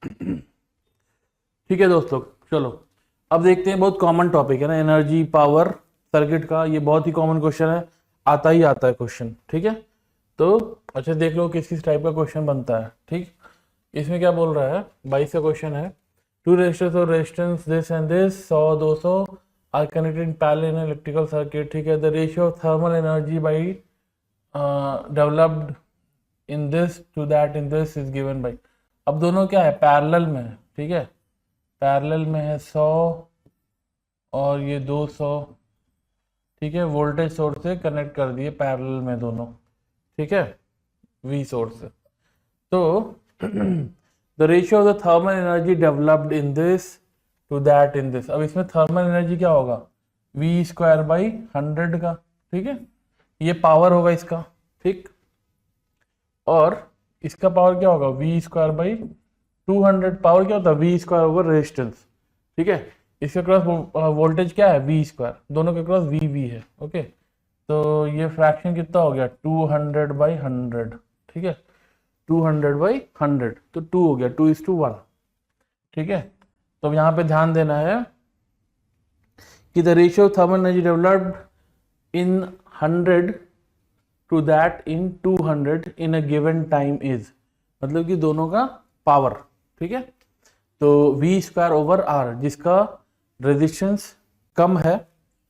ठीक है दोस्त लोग, चलो अब देखते हैं। बहुत कॉमन टॉपिक है ना, एनर्जी पावर सर्किट का। ये बहुत ही कॉमन क्वेश्चन है, आता ही आता है क्वेश्चन। ठीक है, तो अच्छा देख लो किस किस टाइप का क्वेश्चन बनता है। ठीक, इसमें क्या बोल रहा है, 22 का क्वेश्चन है। टू रेजिस्टर्स और resistance this and this 100-200 are connected in parallel in electrical circuit. ठीक है, the ratio of thermal energy by developed in this to that in this is given by. अब दोनों क्या है, पैरेलल में है। ठीक है, पैरेलल में है 100 और ये 200। ठीक है, वोल्टेज सोर्स से कनेक्ट कर दिए पैरेलल में दोनों। ठीक है, वी सोर्स से। तो the ratio of the thermal energy developed in this to that in this. अब इसमें थर्मल एनर्जी क्या होगा, वी स्क्वायर बाई 100 का। ठीक है, ये पावर होगा इसका। ठीक, और इसका पावर क्या होगा, वी स्क्वायर बाई 200। पावर क्या होता है, वी स्क्वायर ओवर रेजिस्टेंस। ठीक है, इसके क्रॉस वोल्टेज क्या है, वी स्क्वायर, दोनों के क्रॉस वी वी है। ओके, तो ये फ्रैक्शन कितना हो गया, 200/100। ठीक है, 200/100 तो 2 हो गया, 2:1। ठीक है, तो अब यहाँ पे ध्यान देना है कि the ratio of thermal energy developed in 100 to that in 200 in a given time is, मतलब कि दोनों का पावर। ठीक है, तो वी स्क्वायर ओवर आर, जिसका रेजिस्टेंस कम है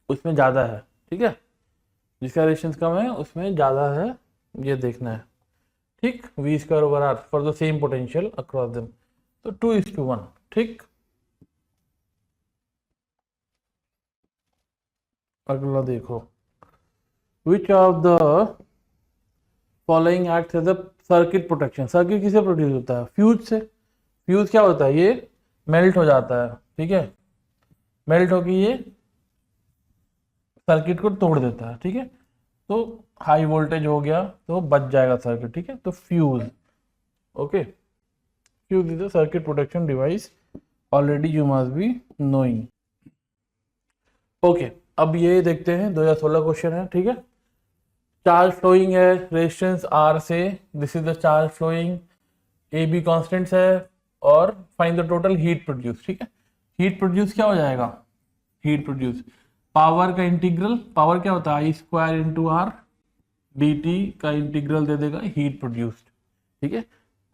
उसमें ज़्यादा है। ठीक है, जिसका रेजिस्टेंस कम है उसमें ज़्यादा है, ये देखना है। ठीक, V square over R for the same potential across them, तो 2:1। ठीक, अगला देखो, which of the following act as a circuit protection. Circuit किससे प्रोड्यूस होता है, फ्यूज से। फ्यूज क्या होता है, ये मेल्ट हो जाता है। ठीक है, मेल्ट होकर ये सर्किट को तोड़ देता है। ठीक है, तो हाई वोल्टेज हो गया तो बच जाएगा सर्किट। ठीक है, तो fuse. Okay, fuse is a circuit protection device, already you must be knowing. Okay, अब ये देखते हैं 2016 क्वेश्चन है। ठीक है, चार्ज फ्लोइंग है रेजिस्टेंस आर से, this is the charge flowing, A B constants है, और find the total heat produce. ठीक है, हीट प्रोड्यूस क्या हो जाएगा, हीट प्रोड्यूस पावर का इंटीग्रल, पावर क्या होता है, I² into R, D T का इंटीग्रल दे देगा हीट प्रोड्यूस्ड। ठीक है,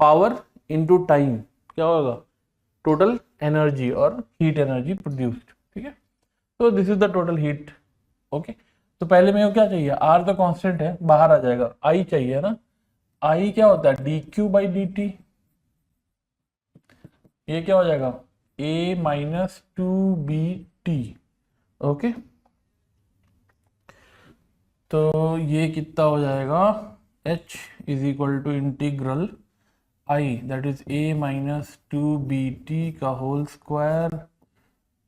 पावर इंटू टाइम क्या होगा, टोटल एनर्जी और हीट एनर्जी प्रोड्यूस्ड। ठीक है, तो this is the total heat. Okay, तो पहले में क्या चाहिए, आर तो कांस्टेंट है, बाहर आ जाएगा, आई चाहिए ना। आई क्या होता है, dQ/dt। ये क्या हो जाएगा, A-2BT। ओके, तो ये कितना हो जाएगा, H is equal to integral I, that is A-2BT का होल स्क्वायर।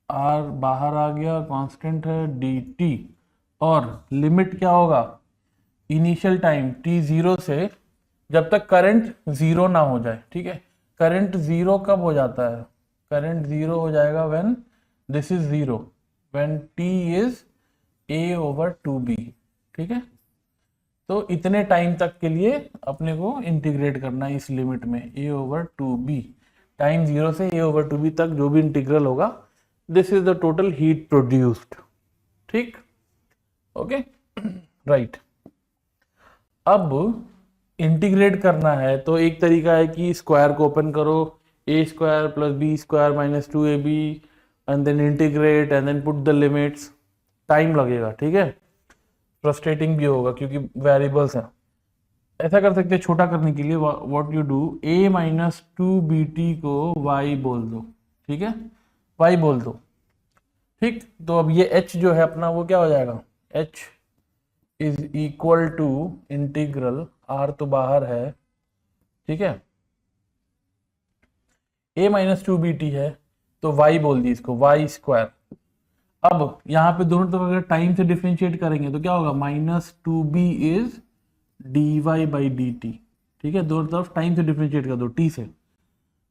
आर बाहर आ गया, कांस्टेंट है, dt, और लिमिट क्या होगा, इनिशियल टाइम t0 से जब तक करंट जीरो ना हो जाए। ठीक है, करंट जीरो कब हो जाता है, करंट जीरो हो जाएगा when this is zero, when t is A/2b। ठीक है, तो इतने टाइम तक के लिए अपने को इंटीग्रेट करना है इस लिमिट में, A/2b। टाइम जीरो से A/2b तक जो भी इंटीग्रल होगा, this is the total heat produced. ठीक, ओके, राइट। अब इंटीग्रेट करना है तो एक तरीका है कि स्क्वायर को ओपन करो, A² + B² - 2AB, and then integrate and then put the limits. Time लगेगा, ठीक है, फ्रस्ट्रेटिंग भी होगा क्योंकि वेरिएबल्स हैं। ऐसा कर सकते हैं छोटा करने के लिए, व्हाट यू डू, A-2BT को y बोल दो। ठीक है, y बोल दो। ठीक, तो अब ये h जो है अपना वो क्या हो जाएगा, h is equal to integral, r तो बाहर है। ठीक है, A-2BT है तो y बोल दी इसको, y²। अब यहाँ पे दोनों तरफ अगर टाइम से डिफरेंशिएट करेंगे तो क्या होगा, -2b इज dy/dt। ठीक है, दोनों तरफ टाइम से डिफरेंशिएट कर दो, t से।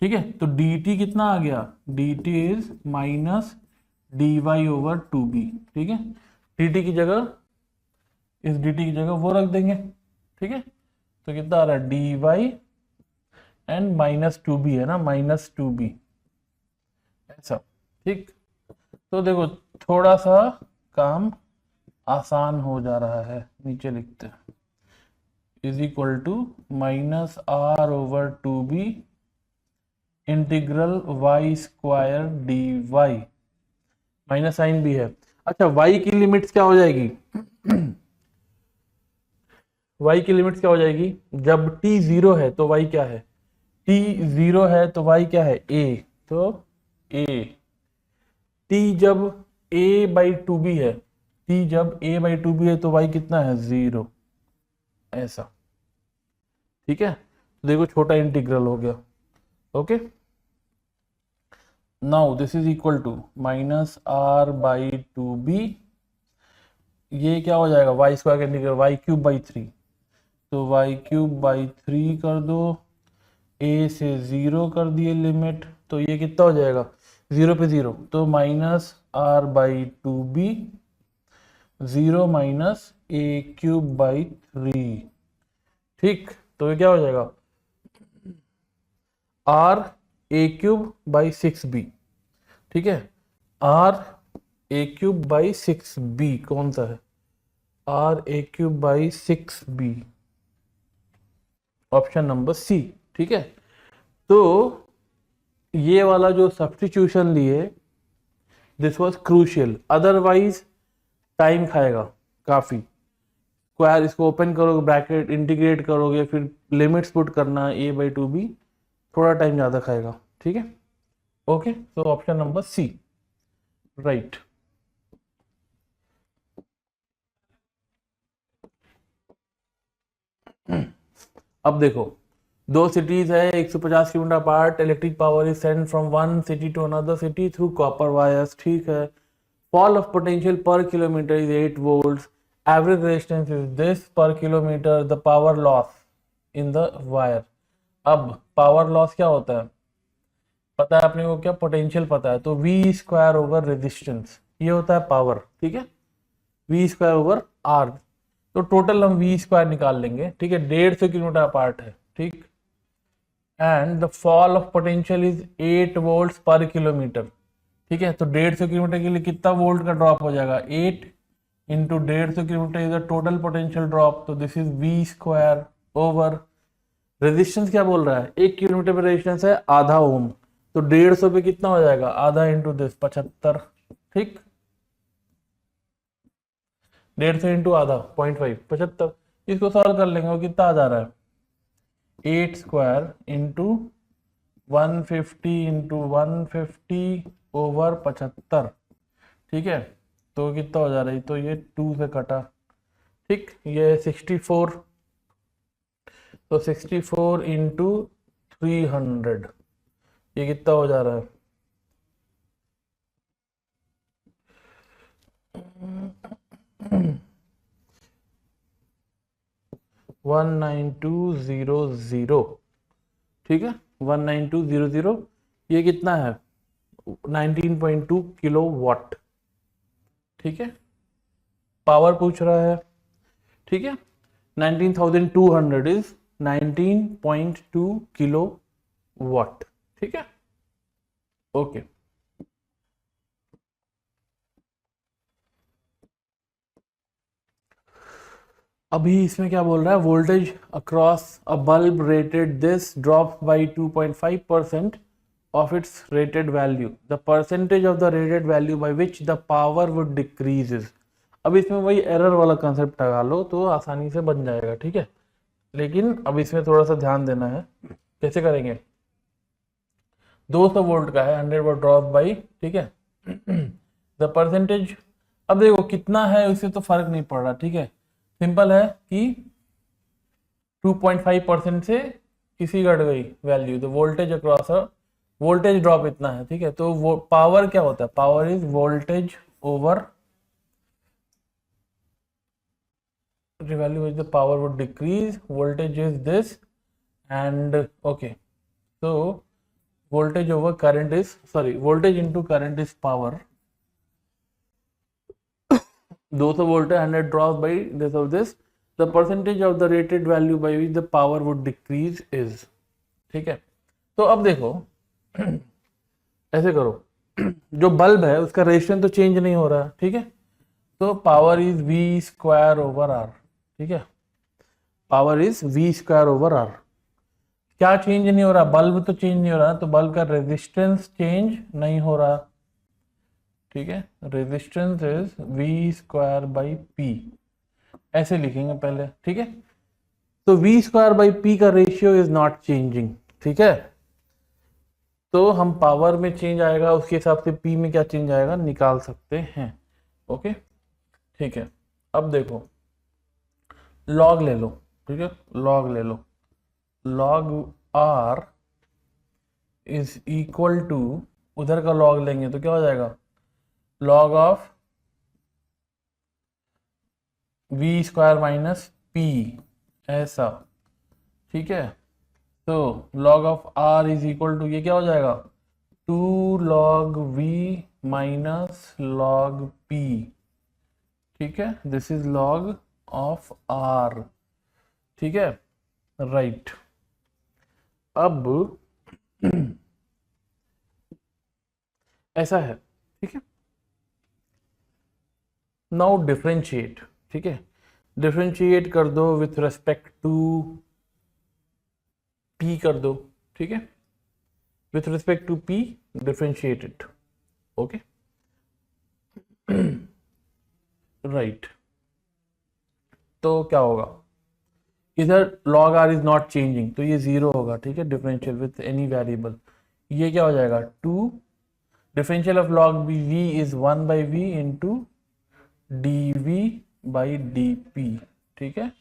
ठीक है, तो dt कितना आ गया, dt इज -dy/2b। ठीक है, dt की जगह, इस dt की जगह वो रख देंगे। ठीक है, तो कितना आ रहा है, dy एंड -2b है ना, -2b ऐसा, ठीक। तो देखो थोड़ा सा काम आसान हो जा रहा है, नीचे लिखते हैं is equal to -r/2b integral y square dy, minus sign भी है। अच्छा y की लिमिट्स क्या हो जाएगी y की लिमिट्स क्या हो जाएगी, जब t 0 है तो y क्या है, t 0 है तो y क्या है a, तो a, t जब a/2b है, t जब a/2b है तो y कितना है 0, ऐसा, ठीक है। तो देखो छोटा इंटीग्रल हो गया, okay. Now this is equal to -r/2b, ये क्या हो जाएगा y स्क्वायर का इंटीग्रल y³/3, तो y³/3 कर दो, a से 0 कर दिए लिमिट, तो ये कितना हो जाएगा 0 पे 0, तो -r/2b 0 -a³/3, ठीक। तो ये क्या हो जाएगा r⁴/6b, ठीक है। r⁴/6b कौन सा है, r⁴/6b, ऑप्शन नंबर सी, ठीक है। तो ये वाला जो सब्स्टिट्यूशन लिए this was crucial, otherwise time खाएगा काफी। स्क्वायर इसको ओपन करोगे, ब्रैकेट इंटीग्रेट करोगे, फिर लिमिट्स पुट करना a/2b, थोड़ा टाइम ज्यादा खाएगा, ठीक है। ओके, तो ऑप्शन नंबर सी, राइट। अब देखो दो सिटीज है 150 kilometre apart, electric power is send from one city to another city through copper wires, ठीक है। Fall of potential per kilometre is 8 volts, average resistance is this per kilometre, the power loss in the wire. अब power loss क्या होता है पता है अपने को, क्या पोटेंशियल पता है, तो v² रेजिस्टेंस ये होता है पावर, ठीक है, v² r, तो टोटल हम v² निकाल लेंगे, ठीक है। 150 किलोमीटर अपार्ट है, ठीक, and the fall of potential is 8 volts पर किलोमीटर, ठीक है। तो 150 किलोमीटर के लिए कितना वोल्ट का ड्रॉप हो जाएगा, 8 into 150 kilometre is the total potential drop, तो दिस इज v²। रेजिस्टेंस क्या बोल रहा है, 1 किलोमीटर पे रेजिस्टेंस है आधा ओम, तो 150 पे कितना हो जाएगा, आधा इंटू दिस 75, ठीक, 150 इंटू आधा 0.5 75। इसको सॉल्व कर लेंगे, वो कितना आ जा रहा है 8² इंटू 150 इंटू 150/75, ठीक है। तो कितना हो जा रहा है, तो ये 2 से कटा, ठीक, ये 64, तो 64 इंटू 300, ये कितना हो जा रहा है 19200, ठीक है, 19200, ये कितना है 19.2 किलो वाट, ठीक है। पावर पूछ रहा है, ठीक है, 19,200 इज 19.2 किलो वाट, ठीक है, ओके। अभी इसमें क्या बोल रहा है, voltage across a bulb rated this drop by 2.5% of its rated value, the percentage of the rated value by which the power would decreases। अब इसमें वही एरर वाला कंसेप्ट लगा लो तो आसानी से बन जाएगा, ठीक है। लेकिन अब इसमें थोड़ा सा ध्यान देना है, कैसे करेंगे, 200 वोल्ट का है, 100 वोल्ट ड्रॉप बाई, ठीक है, द परसेंटेज, अब देखो कितना है उससे तो फर्क नहीं पड़ रहा, ठीक है, सिंपल है कि 2.5% से किसी घट गई वैल्यू, तो वोल्टेज अक्रॉस वोल्टेज ड्रॉप इतना है, ठीक है। तो वो पावर क्या होता है, power is voltage over value which the power would decrease, voltage is this, and okay, so voltage over current is, sorry, voltage into current is power, 200 volt है, 100 drop by this of this, the percentage of the rated value by which the power would decrease is, ठीक है। तो अब देखो ऐसे करो, जो bulb है उसका रेजिस्टेंस तो चेंज नहीं हो रहा, ठीक है, तो power is V square over R, ठीक है, power is V square over R. क्या चेंज नहीं हो रहा, बल्ब तो चेंज नहीं हो रहा, तो बल्ब का रेजिस्टेंस चेंज नहीं हो रहा, ठीक है, resistance is V square by P, ऐसे लिखेंगे पहले, ठीक है। तो वी स्क्वायर बाई पी का रेशियो इज नॉट चेंजिंग, ठीक है, तो हम पावर में चेंज आएगा उसके हिसाब से पी में क्या चेंज आएगा निकाल सकते हैं, ओके, ठीक है। अब देखो लॉग ले लो, ठीक है, लॉग ले लो, log R is equal to, उधर का लॉग लेंगे तो क्या हो जाएगा, log of V square minus P, ऐसा, ठीक है। तो log of R is equal to, ये क्या हो जाएगा, 2 log v minus log p, ठीक है, this is log of r, ठीक है, राइट। अब ऐसा है, ठीक है, नाउ डिफरेंशिएट, ठीक है, डिफरेंशिएट कर दो विथ रेस्पेक्ट टू p कर दो, ठीक है, with respect to p differentiate it, okay, right। तो क्या होगा, इधर log r is not changing तो ये 0 होगा, ठीक है, डिफरेंशियल विथ एनी वेरिएबल, ये क्या हो जाएगा 2, differential of log v is 1 by v into dv by dp, ठीक है,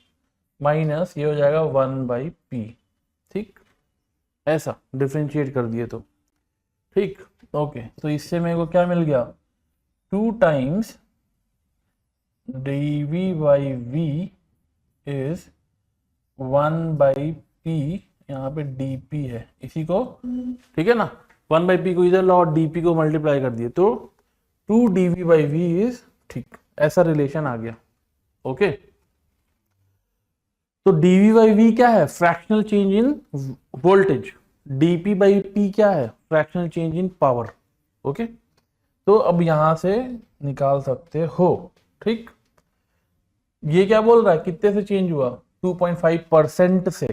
माइनस ये हो जाएगा 1 by p, ठीक, ऐसा डिफरेंशिएट कर दिए तो, ठीक, ओके। तो इससे मेरे को क्या मिल गया, 2 times dv by v is 1 by p, यहाँ पे dp है इसी को, ठीक है ना, 1 बाई p को इधर लो और dp को मल्टीप्लाई कर दिए तो 2 dv बाई v इज, ठीक, ऐसा रिलेशन आ गया, ओके। तो dv बाई v क्या है, fractional change in voltage, dp by p क्या है, fractional change in power, okay. तो अब यहां से निकाल सकते हो, ठीक, ये क्या बोल रहा है, कितने से चेंज हुआ, 2.5% से,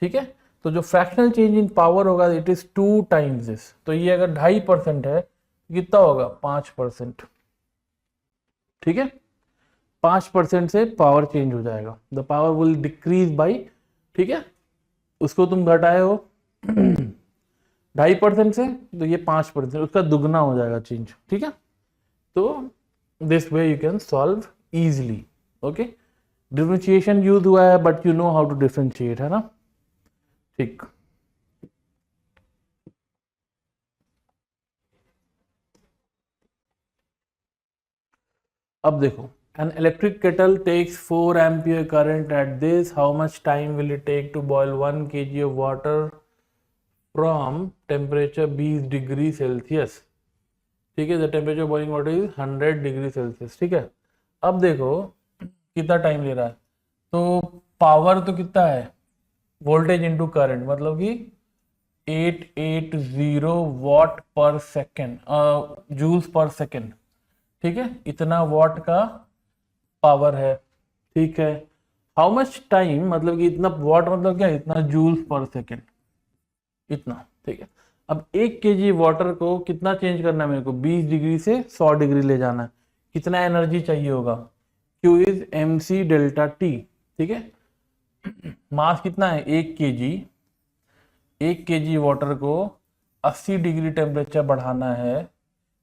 ठीक है, तो जो फ्रैक्शनल चेंज इन पावर होगा इट इज 2 टाइम्स दिस, तो ये अगर 2.5% है कितना होगा 5%, ठीक है, 5% से पावर चेंज हो जाएगा, the power will decrease by, ठीक है, उसको तुम घटाए हो 2.5% से, तो ये 5%, उसका दुगना हो जाएगा चेंज, ठीक है। तो this way you can solve easily, okay. Differentiation use हुआ है but you know how to differentiate, है ना, ठीक। अब देखो, an electric kettle takes 4 ampere current at this, how much time will it take to boil 1 kg of water from temperature 20 degree Celsius, ठीक है, the temperature boiling water is 100 degree Celsius, ठीक है। अब देखो कितना टाइम ले रहा है, तो पावर तो कितना है, वोल्टेज इनटू करंट, मतलब कि 880 वॉट पर सेकेंड, जूल्स पर सेकेंड, ठीक है, इतना वॉट का पावर है, ठीक है। हाउ मच टाइम, मतलब कि इतना वॉट मतलब क्या, इतना जूल्स पर सेकेंड, इतना, ठीक है। अब 1 kg वाटर को कितना चेंज करना है मेरे को, 20 डिग्री से 100 डिग्री ले जाना है, कितना एनर्जी चाहिए होगा, Q is mc delta t, ठीक है। मास कितना है 1 kg, 1 kg वाटर को 80 डिग्री टेम्परेचर बढ़ाना है,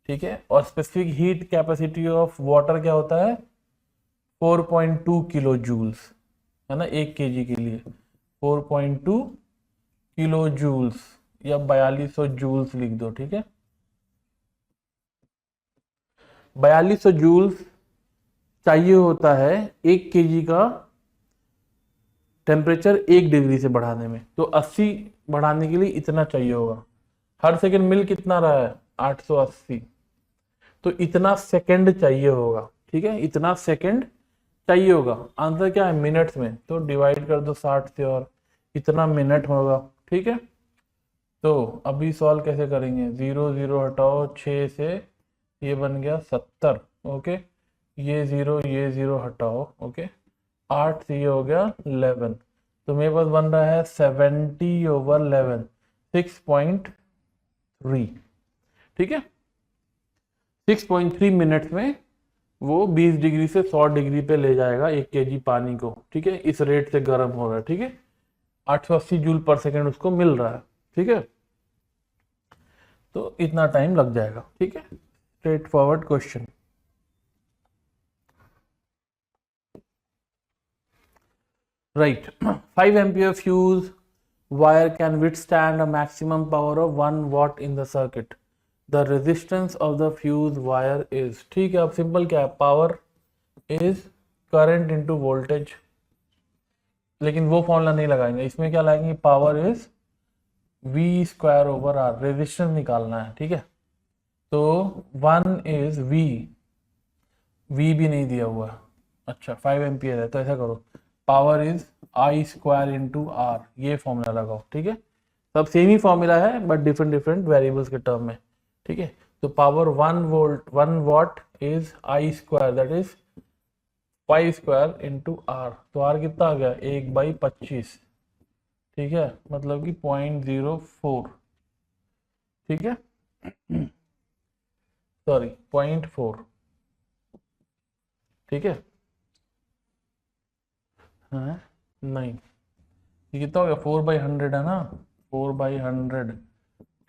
ठीक है, और specific heat capacity of water क्या होता है 4.2 किलो जूल्स, है ना, 1 kg के लिए 4.2 किलो जूल्स या 4200 जूल्स लिख दो, ठीक है, 4200 जूल्स चाहिए होता है 1 kg का टेम्परेचर 1 डिग्री से बढ़ाने में, तो 80 बढ़ाने के लिए इतना चाहिए होगा, हर सेकंड मिल कितना रहा है 880, तो इतना सेकंड चाहिए होगा, ठीक है, इतना सेकंड चाहिए होगा, आंसर क्या है मिनट्स में, तो डिवाइड कर दो 60 से और इतना मिनट होगा, ठीक है। तो अभी सॉल्व कैसे करेंगे, 0 0 हटाओ, 6 से ये बन गया 70, ओके, ये 0 हटाओ, ओके, 8 से ये हो गया 11, तो मेरे पास बन रहा है 70/11, 6.3, ठीक है। 6.3 मिनट्स में वो 20 डिग्री से 100 डिग्री पे ले जाएगा 1 केजी पानी को, ठीक है। इस रेट से गर्म हो रहा है, ठीक है। 880 जूल पर सेकेंड उसको मिल रहा है, ठीक है। तो इतना टाइम लग जाएगा, ठीक है। Straight forward question. Right, 5 ampere fuse wire can withstand a maximum power of 1 watt in the circuit. The resistance of the fuse wire is, ठीक है। अब सिंपल क्या है, power is current into voltage, लेकिन वो फॉर्मूला नहीं लगाएंगे, इसमें क्या लगाएंगे, पावर इज V²/R, रेजिस्टेंस निकालना है, ठीक है। तो 1 इज V भी नहीं दिया हुआ, अच्छा 5 एम्पियर है, तो ऐसा करो, पावर इज I²/R, ये फॉर्मूला लगाओ, ठीक है। सब सेम ही फॉर्मूला है बट डिफरेंट डिफरेंट वेरिएबल्स के टर्म में, ठीक है। तो power 1 what is I², that is 5² R, तो R कितना आ गया, 1/25, ठीक है, मतलब कि 0.04, ठीक है, सॉरी 0.4, ठीक है। हाँ नहीं, ये कितना हो गया, 4/100 है ना, 4/100,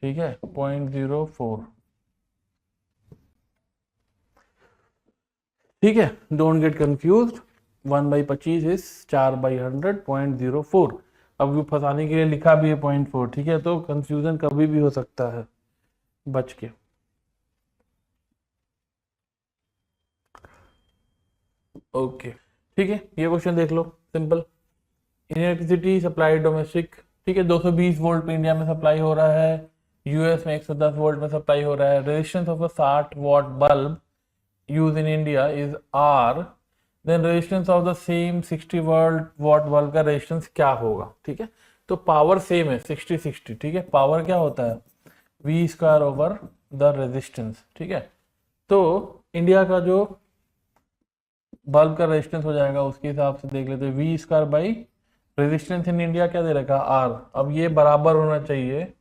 ठीक है, 0.04, ठीक है। Don't get confused, 1/25 is 4/100, 0.04। अब वो फंसाने के लिए लिखा भी है 0.4, ठीक है, तो कंफ्यूजन कभी भी हो सकता है, बच के। ओके, ठीक है, ये क्वेश्चन देख लो, सिंपल। इलेक्ट्रिसिटी सप्लाई डोमेस्टिक, ठीक है, 220 वोल्ट में इंडिया में सप्लाई हो रहा है, यूएस में 110 वोल्ट में सप्लाई हो रहा है। Resistance of a 60 watt bulb use in India is R, then resistance of the same 60 watt bulb का रेजिस्टेंस क्या होगा, ठीक है। तो पावर सेम है 60/60, ठीक है। पावर क्या होता है, V² द रेजिस्टेंस, ठीक है। तो इंडिया का जो बल्ब का रेजिस्टेंस हो जाएगा उसके हिसाब से देख लेते हैं, V² रेजिस्टेंस इन इंडिया क्या दे रखा, R। अब ये बराबर होना चाहिए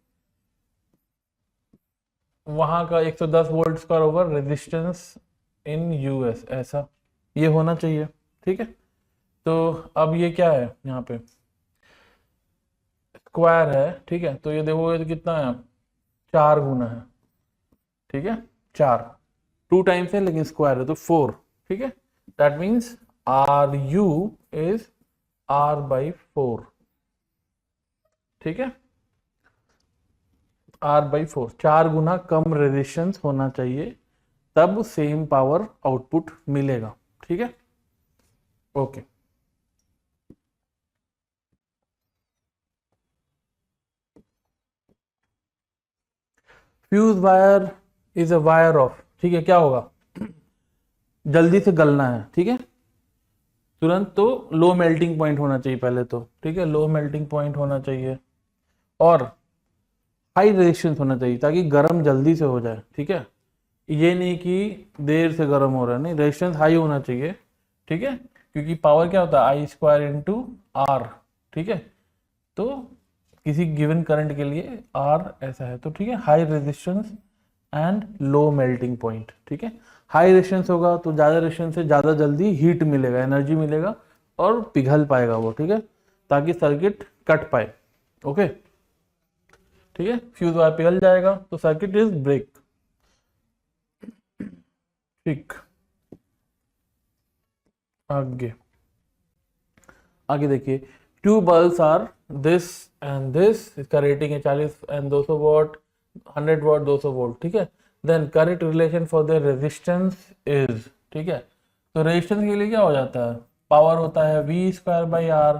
वहां का 110 volt square over resistance in US, ऐसा ये होना चाहिए, ठीक है। तो अब ये क्या है, यहाँ पे स्क्वायर है, ठीक है, तो ये देखोगे तो कितना है, 4 गुना है, ठीक है, 4, 2 टाइम्स है लेकिन स्क्वायर है तो 4, ठीक है। That means RU is R/4, ठीक है, R/4, 4 गुना कम रेजिस्टेंस होना चाहिए, तब सेम पावर आउटपुट मिलेगा, ठीक है। Okay, fuse wire is a wire of, ठीक है, क्या होगा, जल्दी से गलना है, ठीक है, तुरंत, तो लो मेल्टिंग पॉइंट होना चाहिए पहले तो, ठीक है, लो मेल्टिंग पॉइंट होना चाहिए, और हाई रेजिस्टेंस होना चाहिए ताकि गर्म जल्दी से हो जाए, ठीक है। ये नहीं कि देर से गर्म हो रहा है, नहीं, रेजिस्टेंस हाई होना चाहिए, ठीक है, क्योंकि पावर क्या होता है, I²/R, ठीक है। तो किसी गिवन करंट के लिए R ऐसा है, तो ठीक है, high resistance and low melting point, ठीक है। हाई रेजिस्टेंस होगा तो ज़्यादा रेजिस्टेंस से ज़्यादा जल्दी हीट मिलेगा, एनर्जी मिलेगा और पिघल पाएगा वो, ठीक है, ताकि सर्किट कट पाए, ओके, ठीक है। फ्यूज वायर पिघल जाएगा तो सर्किट इज ब्रेक, ठीक। आगे आगे देखिए, two bulbs are this and this, इसका रेटिंग है 40 एंड 200 वॉट, 100 वॉट, 200 वोल्ट, ठीक है। Then correct relation for the resistance is, ठीक है। तो रेजिस्टेंस के लिए क्या हो जाता है, पावर होता है V²/R,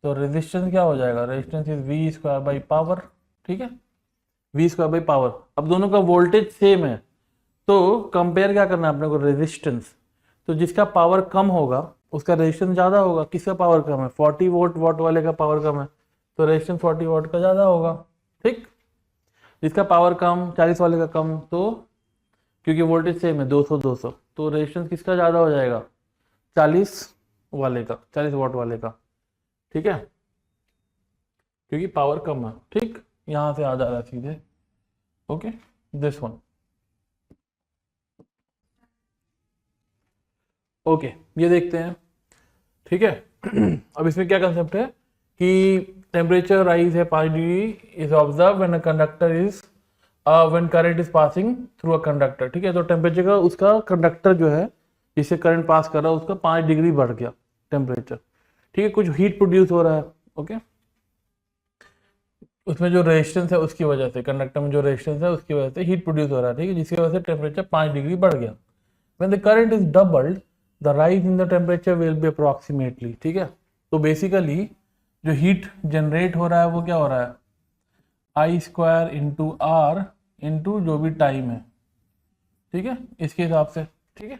तो रेजिस्टेंस क्या हो जाएगा, रेजिस्टेंस इज V²/पावर, ठीक है, V²/पावर। अब दोनों का वोल्टेज सेम है तो कंपेयर क्या करना है अपने को, रेजिस्टेंस, तो जिसका पावर कम होगा उसका रेजिस्टेंस ज्यादा होगा, किसका पावर कम है, 40 वोट वाले का पावर कम है तो रेजिस्टेंस 40 वॉट का ज़्यादा होगा, ठीक। जिसका पावर कम, 40 वाले का कम, तो क्योंकि वोल्टेज सेम है 200 200, तो रेजिस्टेंस किसका ज़्यादा हो जाएगा, 40 वाले का, 40 वॉट वाले का, ठीक है, क्योंकि पावर कम है, ठीक। यहाँ से आ जा रहा है सीधे, ओके, दिस वन, ओके, ये देखते हैं, ठीक है। अब इसमें क्या कंसेप्ट है कि टेम्परेचर राइज है 5 degree is observe when a conductor is when current is passing through a conductor, ठीक है। तो टेम्परेचर का उसका कंडक्टर जो है जिससे करंट पास कर रहा है उसका 5 डिग्री बढ़ गया टेम्परेचर, ठीक है, कुछ हीट प्रोड्यूस हो रहा है, ओके। उसमें जो रेजिस्टेंस है उसकी वजह से, कंडक्टर में जो रेजिस्टेंस है उसकी वजह से हीट प्रोड्यूस हो रहा है, ठीक है, जिसकी वजह से टेम्परेचर 5 डिग्री बढ़ गया। When the current is doubled the rise in the temperature will be approximately, ठीक है। तो बेसिकली जो हीट जनरेट हो रहा है वो क्या हो रहा है, I square into are into जो भी टाइम है, ठीक है, इसके हिसाब से, ठीक है।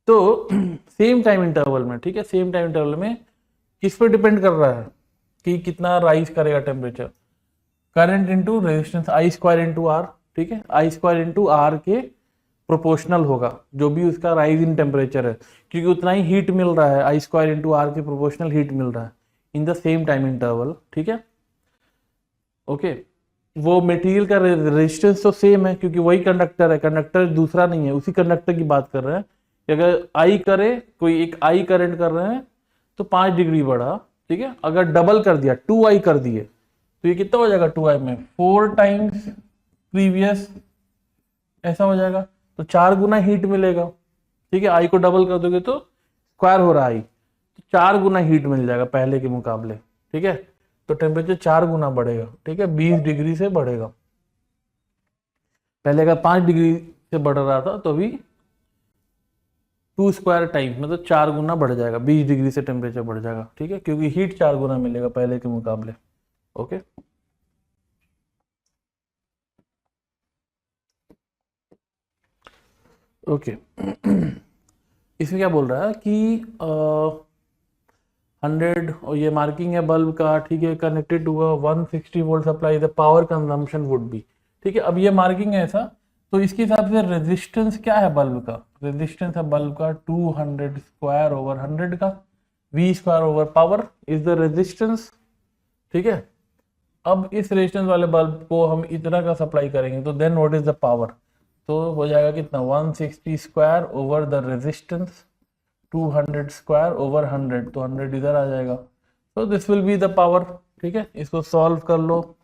तो सेम टाइम इंटरवल में, ठीक है, सेम टाइम इंटरवल में किस पर डिपेंड कर रहा है कि कितना राइज करेगा temperature, current into resistance, I square into R, ठीक है, आई स्क्वायर इंटू आर के प्रोपोर्शनल होगा जो भी उसका राइज इन टेम्परेचर है, क्योंकि उतना ही हीट मिल रहा है, आई स्क्वायर इंटू आर के प्रोपोर्शनल हीट मिल रहा है in the same time interval, ठीक है, ओके। वो मटेरियल का रेजिस्टेंस तो सेम है क्योंकि वही कंडक्टर है, कंडक्टर दूसरा नहीं है, उसी कंडक्टर की बात कर रहे हैं कि अगर आई करे, कोई एक आई करंट कर रहे हैं तो 5 डिग्री बढ़ा, ठीक है। अगर डबल कर दिया, 2i कर दिए, तो ये कितना हो जाएगा 2i में 4 टाइम्स प्रीवियस, ऐसा हो जाएगा, तो 4 गुना हीट मिलेगा, ठीक है। आई को डबल कर दोगे तो स्क्वायर हो रहा है आई, तो 4 गुना हीट मिल जाएगा पहले के मुकाबले, ठीक है। तो टेम्परेचर 4 गुना बढ़ेगा, ठीक है, 20 डिग्री से बढ़ेगा। पहले अगर 5 डिग्री से बढ़ रहा था तो अभी 2 स्क्वायर टाइम मतलब 4 गुना बढ़ जाएगा, 20 डिग्री से टेम्परेचर बढ़ जाएगा, ठीक है, क्योंकि हीट 4 गुना मिलेगा पहले के मुकाबले, ओके। ओके इसमें क्या बोल रहा है कि 100 और ये मार्किंग है बल्ब का, ठीक है, connected to 160 volt supply, the power consumption would be, ठीक है। अब ये मार्किंग है ऐसा, तो इसके हिसाब से रेजिस्टेंस क्या है बल्ब का, रेजिस्टेंस है बल्ब का 200 स्क्वायर ओवर 100 का, V square over power is the resistance, ठीक है। अब इस रेजिस्टेंस वाले बल्ब को हम इतना का सप्लाई करेंगे तो then what is the power, तो हो जाएगा कितना 160 square over the resistance 200 square over 100, तो 100 इधर आ जाएगा, तो this will be the power, ठीक है। इसको सॉल्व कर लो,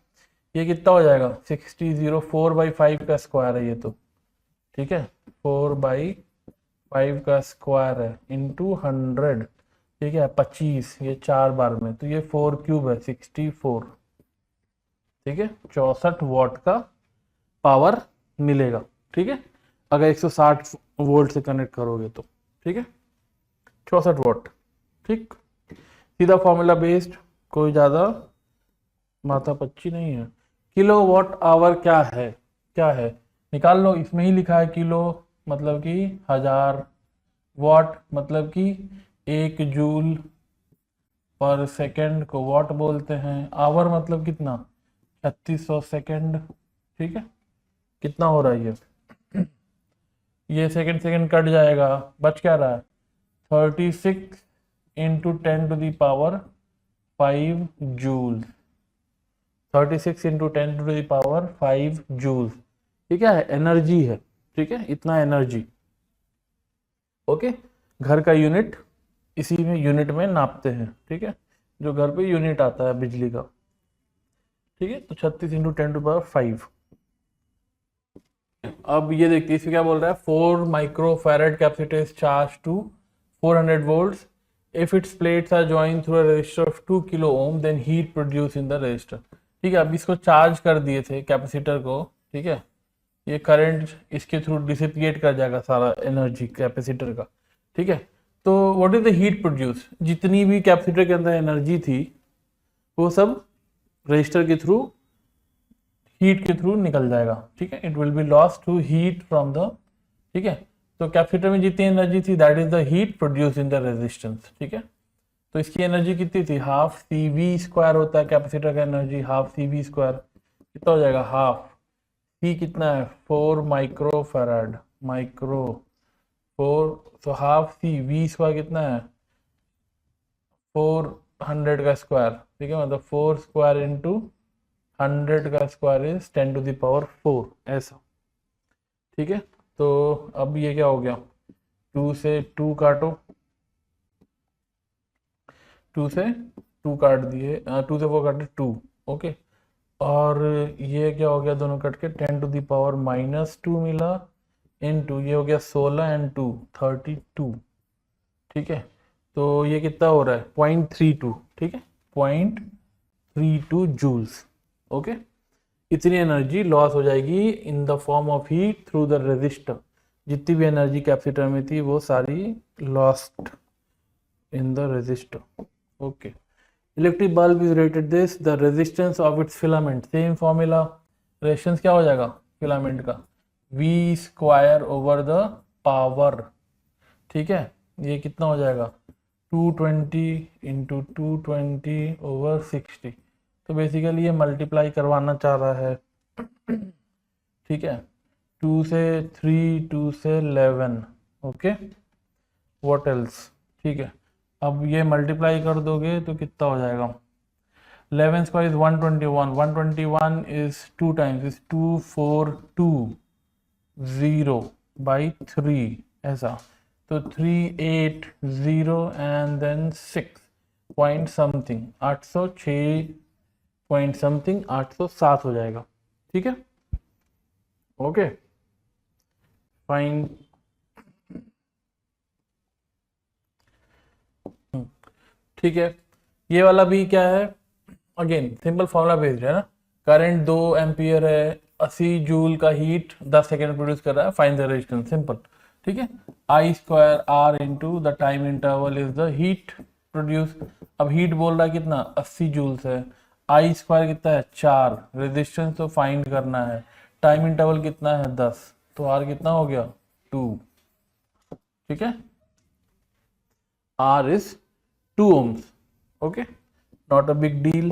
ये कितना हो जाएगा 60, 4/5 का स्क्वायर है ये तो, ठीक है, 4/5 का स्क्वायर है इंटू 100, ठीक है, 25, ये 4 बार में, तो ये 4 क्यूब है 64, ठीक है, 64 वॉट का पावर मिलेगा, ठीक है, अगर 160 वोल्ट से कनेक्ट करोगे तो, ठीक है, 64 वॉट, ठीक। सीधा फॉर्मूला बेस्ड, कोई ज़्यादा माथा पच्ची नहीं है। किलो वॉट आवर क्या है, क्या है निकाल लो, इसमें ही लिखा है, किलो मतलब कि 1000, वॉट मतलब कि 1 जूल पर सेकंड को वॉट बोलते हैं, आवर मतलब कितना 3600 सेकंड, ठीक है। कितना हो रहा है ये सेकंड सेकंड कट जाएगा, बच क्या रहा है 36 इंटू 10⁻5 जूल, 36 इंटू 10⁻5 जूल, ये क्या है एनर्जी है, ठीक है, इतना एनर्जी, ओके। घर का यूनिट इसी में यूनिट में नापते हैं, ठीक है, जो घर पे यूनिट आता है बिजली का, ठीक है। तो 36 इंटू 10⁻5। अब ये देखते हैं इसमें क्या बोल रहा है, 4 microfarad capacitor is charge to 400 volts if its plates are joined through a resistor of 2 kilo ohm then heat produced in the resistor, ठीक है। अब इसको चार्ज कर दिए थे कैपेसिटर को, ठीक है, ये करंट इसके थ्रू डिसिपिएट कर जाएगा सारा एनर्जी कैपेसिटर का, ठीक है। तो what is the heat produce, जितनी भी कैपेसिटर के अंदर एनर्जी थी वो सब रजिस्टर के थ्रू हीट के थ्रू निकल जाएगा, ठीक है, it will be lost to heat from the, ठीक है। तो कैपेसिटर में जितनी एनर्जी थी that is the heat produce in the resistance, ठीक है। तो इसकी एनर्जी कितनी थी, हाफ सी वी स्क्वायर होता है कैपेसिटर का energy, half C V square कितना हो जाएगा, हाफ सी कितना है 4 माइक्रो फैराड, माइक्रो 4, तो हाफ सी वी स्क्वायर कितना है 400 का स्क्वायर, ठीक है, मतलब 4 स्क्वायर इंटू 100 का स्क्वायर इज 10⁴ ऐसा, ठीक है। तो अब ये क्या हो गया, 2 से 2 काटो, 2 से 2 काट दिए, 2 से 4 काटे 2, ओके। और ये क्या हो गया, दोनों कट के 10⁻⁻² मिला, इनटू ये हो गया 16 एंड 2 32, ठीक है। तो ये कितना हो रहा है 0.32, ठीक है, 0.32 जूल्स, ओके। इतनी एनर्जी लॉस हो जाएगी in the form of heat through the resistor, जितनी भी एनर्जी कैपेसिटर में थी वो सारी lost in the resistor, okay. Electric bulb is rated this, the resistance of its filament, same formula, resistance क्या हो जाएगा फिलामेंट का, V square over the power, ठीक है। ये कितना हो जाएगा 220 इंटू 220 ओवर 60, तो बेसिकली ये मल्टीप्लाई करवाना चाह रहा है, ठीक है, 2 से 3, 2 से 11, ओके, व्हाट एल्स, ठीक है। अब ये मल्टीप्लाई कर दोगे तो कितना हो जाएगा, 11 square is 121, 121 is 2 times is 242 by 3 ऐसा, तो 380 and then 6 point something 806 point something 807 हो जाएगा, ठीक है, ओके फाइन। ठीक है, ये वाला भी क्या है, अगेन सिंपल फॉर्मूला बेस्ड है ना, करंट 2 एम्पियर है, 80 जूल का हीट 10 सेकेंड प्रोड्यूस कर रहा है, फाइंड द रेजिस्टेंस, सिंपल, ठीक है। I square R into the time interval is the heat produce, अब हीट बोल रहा है कितना 80 जूल्स है, आई स्क्वायर कितना है 4, रेजिस्टेंस तो फाइंड करना है, टाइम इंटरवल कितना है 10, तो आर कितना हो गया 2, ठीक है, are is 2 ohms, okay, not a big deal।